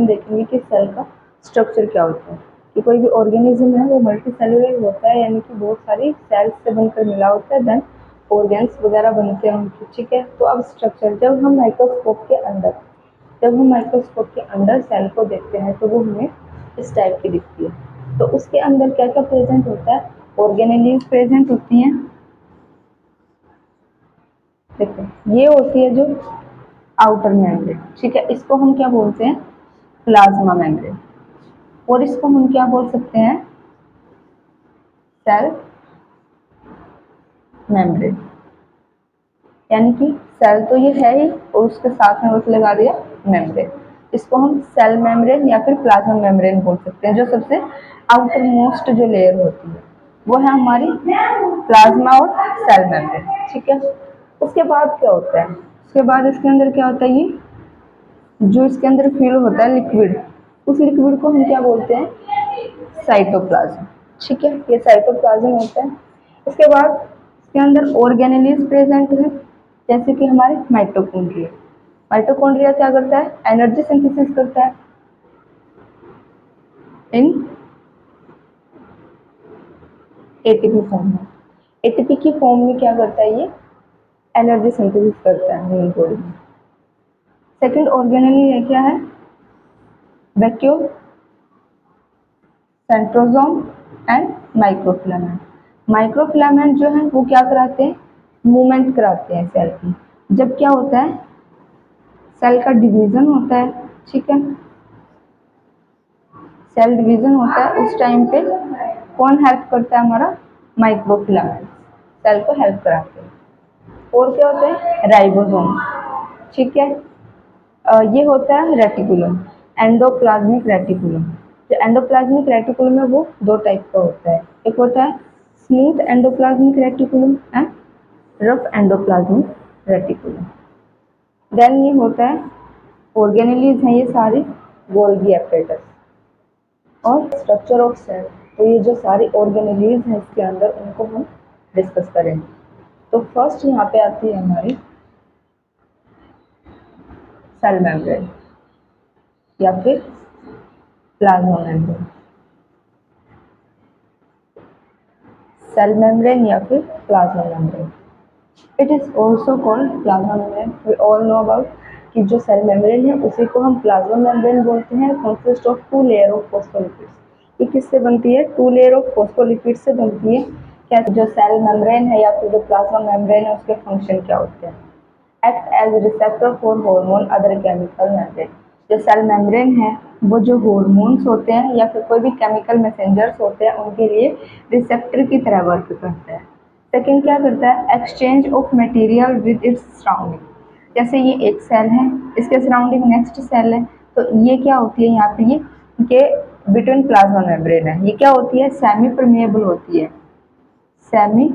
हम देखेंगे कि सेल का स्ट्रक्चर क्या होता है, कि कोई भी ऑर्गेनिज्म है वो मल्टी सेलुलर होता है, यानी कि बहुत सारी सेल्स से बनकर मिला होता है, देन ऑर्गेन्स वगैरह बनते हैं उनके, ठीक है। तो अब स्ट्रक्चर, जब हम माइक्रोस्कोप के अंदर सेल को देखते हैं तो वो हमें इस टाइप की दिखती है। तो उसके अंदर क्या क्या प्रेजेंट होता है, ऑर्गेनेलीज प्रेजेंट होती हैं। देखो ये होती है जो आउटर मेम्ब्रेन, ठीक है, इसको हम क्या बोलते हैं, प्लाज्मा मेम्ब्रेन। और इसको हम क्या बोल सकते हैं, सेल मेम्ब्रेन। यानी कि सेल तो ये है ही और उसके साथ में उसे लगा दिया मेम्ब्रेन। इसको हम सेल मेम्ब्रेन या फिर प्लाज्मा मेम्ब्रेन बोल सकते हैं। जो सबसे आउटर मोस्ट जो लेयर होती है वो है हमारी प्लाज्मा और सेल मेम्ब्रेन, ठीक है। उसके बाद क्या होता है, उसके बाद इसके अंदर क्या होता है, ये जो इसके अंदर फिल होता है लिक्विड, उस लिक्विड को हम क्या बोलते हैं, साइटोप्लाज्म, ठीक है, ये साइटोप्लाज्म होता है। इसके बाद इसके अंदर ऑर्गेनेलीज प्रेजेंट है, जैसे कि हमारे माइटोकॉन्ड्रिया। माइटोकॉन्ड्रिया क्या करता है, एनर्जी सिंथेसिस करता है इन एटीपी फॉर्म में। एटीपी की फॉर्म में क्या करता है, ये एनर्जी सिंथेसिस करता है ह्यूमन बॉडी में। सेकेंड ऑर्गेनेली है क्या है, vacuole, centrosome and microfilament. Microfilament जो है वो क्या कराते हैं, मूवमेंट कराते हैं सेल की। जब क्या होता है, सेल का डिवीजन होता है, ठीक है, सेल डिवीजन होता है, उस टाइम पे कौन हेल्प करता है, हमारा माइक्रोफिलामेंट सेल को हेल्प कराते हैं। और क्या होता है, राइबोसोम, ठीक है। ये होता है रेटिकुलम, एंडोप्लाज्मिक रेटिकुलम। जो एंडोप्लाज्मिक रेटिकुलम है वो दो टाइप का होता है, एक होता है smooth endoplasmic reticulum and rough endoplasmic reticulum. Then ये होता है ऑर्गेनेलीज हैं ये सारे, गोल्गी एपेटस। और स्ट्रक्चर ऑफ सेल, तो ये जो सारी ऑर्गेनेलीज हैं इसके अंदर, उनको हम डिस्कस करेंगे। तो फर्स्ट यहाँ पे आती है हमारी सेल मेम्ब्रेन या फिर प्लाज्मा मेम्ब्रेन। सेल मेम्ब्रेन या फिर plasma membrane, it is also called plasma membrane. We all know about कि जो सेल मेम्ब्रेन है उसी को हम प्लाज्मा मेम्ब्रेन बोलते हैं। Consist of two layer of phospholipids. ये किससे बनती है, टू लेयर ऑफ फॉस्फोलिपिड से बनती है। क्या जो सेल मेम्ब्रेन है या फिर जो प्लाज्मा मेम्ब्रेन है उसके फंक्शन क्या होते हैं, act as receptor for hormone other chemical membrane. जो सेल मेम्ब्रेन है वो जो हार्मोन्स होते हैं या फिर कोई भी केमिकल मैसेंजर्स होते हैं उनके लिए रिसेप्टर की तरह वर्क करता है। सेकेंड क्या करता है, exchange of material with its surrounding. जैसे ये एक सेल है, इसके सराउंडिंग नेक्स्ट सेल है, तो ये क्या होती है, यहाँ पे ये के बिटवीन प्लाज्मा मेम्ब्रेन है, ये क्या होती है, सेमी परमिएबल होती है, सेमी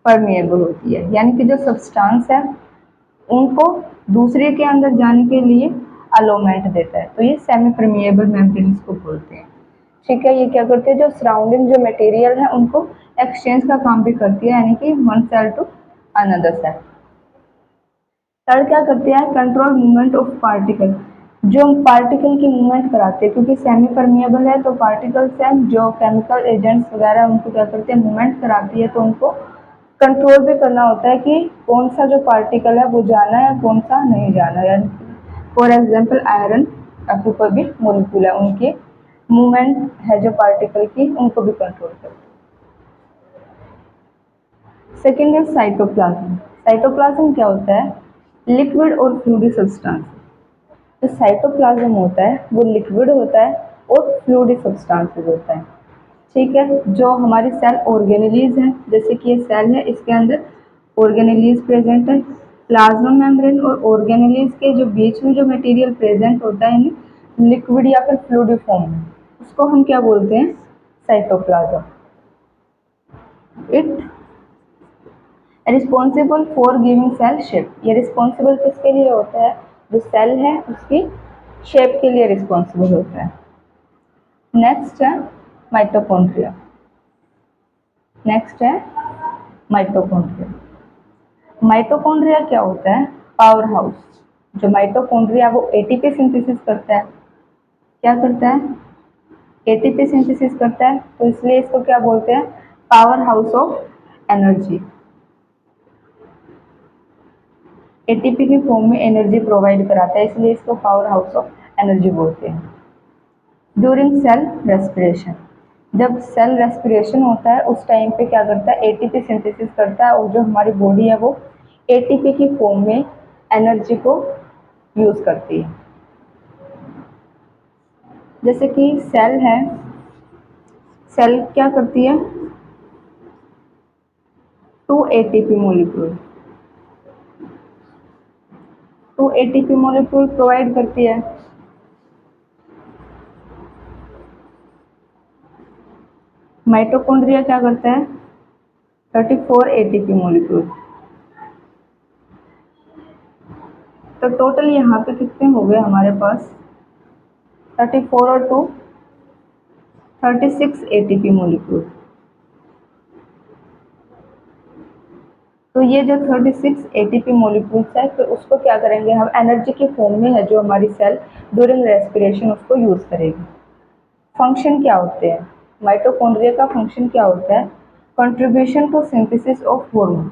परमिएबल होती है। यानी कि जो सब्सटेंस है उनको दूसरे के अंदर जाने के लिए अलोमेंट देता है, तो ये सेमी परमिएबल मेम्ब्रेन को बोलते हैं, ठीक है। ये क्या करते हैं, जो सराउंडिंग जो मटेरियल है उनको एक्सचेंज का काम भी करती है, यानी कि one cell to another cell. Third क्या करते हैं, कंट्रोल मूवमेंट ऑफ पार्टिकल। जो पार्टिकल की मूवमेंट कराते हैं, क्योंकि सेमी परमिएबल है तो पार्टिकल्स हैं जो केमिकल एजेंट्स वगैरह उनको क्या करते हैं, मूवमेंट कराती है, तो उनको कंट्रोल भी करना होता है कि कौन सा जो पार्टिकल है वो जाना है कौन सा नहीं जाना है। फॉर एग्जाम्पल आयरन या फिर कोई भी मोलिक्यूल है, उनकी मूवमेंट है जो पार्टिकल की, उनको भी कंट्रोल करते हैं। सेकेंड है साइटोप्लाज्म। साइटोप्लाज्म क्या होता है, लिक्विड और फ्लूइडी सब्सटेंस। जो साइटोप्लाज्म होता है वो लिक्विड होता है और फ्लूइडी सब्सटेंसेस होता है, ठीक है। जो हमारी सेल ऑर्गेनेलीज है, जैसे कि ये सेल है, इसके अंदर ऑर्गेनेलीज प्रेजेंट है। प्लाज्मा मेम्ब्रेन और ऑर्गेनेलीज के जो बीच में जो मटेरियल प्रेजेंट होता है लिक्विड या फिर फ्लूइडी फॉर्म में, उसको हम क्या बोलते हैं, cytoplasm. It responsible for giving cell shape. ये रिस्पॉन्सिबल किसके लिए होता है, जो सेल है उसकी शेप के लिए रिस्पॉन्सिबल होता है। नेक्स्ट है माइटोकॉन्ड्रिया। नेक्स्ट है माइटोकॉन्ड्रिया। माइटोकॉन्ड्रिया क्या होता है, पावर हाउस। जो माइटोकॉन्ड्रिया वो एटीपी सिंथेसिस करता है। क्या करता है? एटीपी सिंथेसिस करता है, तो इसलिए इसको क्या बोलते हैं? Power house of energy. ATP की फॉर्म में एनर्जी प्रोवाइड कराता है, इसलिए इसको पावर हाउस ऑफ एनर्जी बोलते हैं। ड्यूरिंग सेल रेस्पिरेशन, जब सेल रेस्पिरेशन होता है उस टाइम पे क्या करता है? एटीपी सिंथेसिस करता है, और जो हमारी बॉडी है वो एटीपी की फॉर्म में एनर्जी को यूज करती है। जैसे कि सेल है, सेल क्या करती है? 2 ATP molecule, 2 ATP molecule provide करती है। माइटोकॉन्ड्रिया क्या करता है? 34 एटीपी मोलिक्यूल। तो टोटल यहाँ पे कितने हो गए हमारे पास? 34 और 2 36 एटीपी मोलिक्यूल। तो ये जो 36 एटीपी मोलिक्यूल्स है, फिर उसको क्या करेंगे हम? एनर्जी के फॉर्म में है जो हमारी सेल ड्यूरिंग रेस्पिरेशन उसको यूज करेगी। फंक्शन क्या होते हैं? माइटोकॉन्ड्रिया का फंक्शन क्या होता है? Contribution to synthesis of hormone,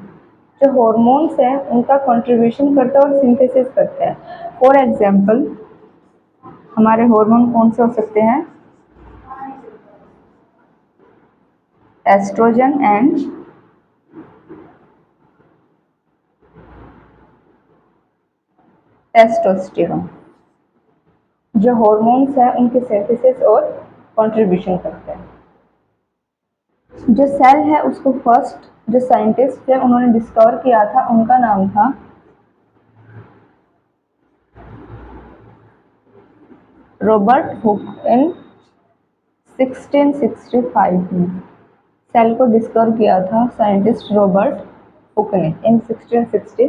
जो हॉर्मोन्स है उनका कंट्रीब्यूशन करता है और सिंथेसिस करता है। फॉर एग्जाम्पल हमारे हार्मोन कौन से हो सकते हैं? एस्ट्रोजन एंड टेस्टोस्टेरोन, जो हॉर्मोन्स है उनके सिंथेसिस और कंट्रीब्यूशन करते हैं। जो सेल है उसको फर्स्ट जो साइंटिस्ट थे उन्होंने डिस्कवर किया था, उनका नाम था रॉबर्ट हुक इन 1665 में। सेल को डिस्कवर किया था साइंटिस्ट रॉबर्ट हुक ने इन 1665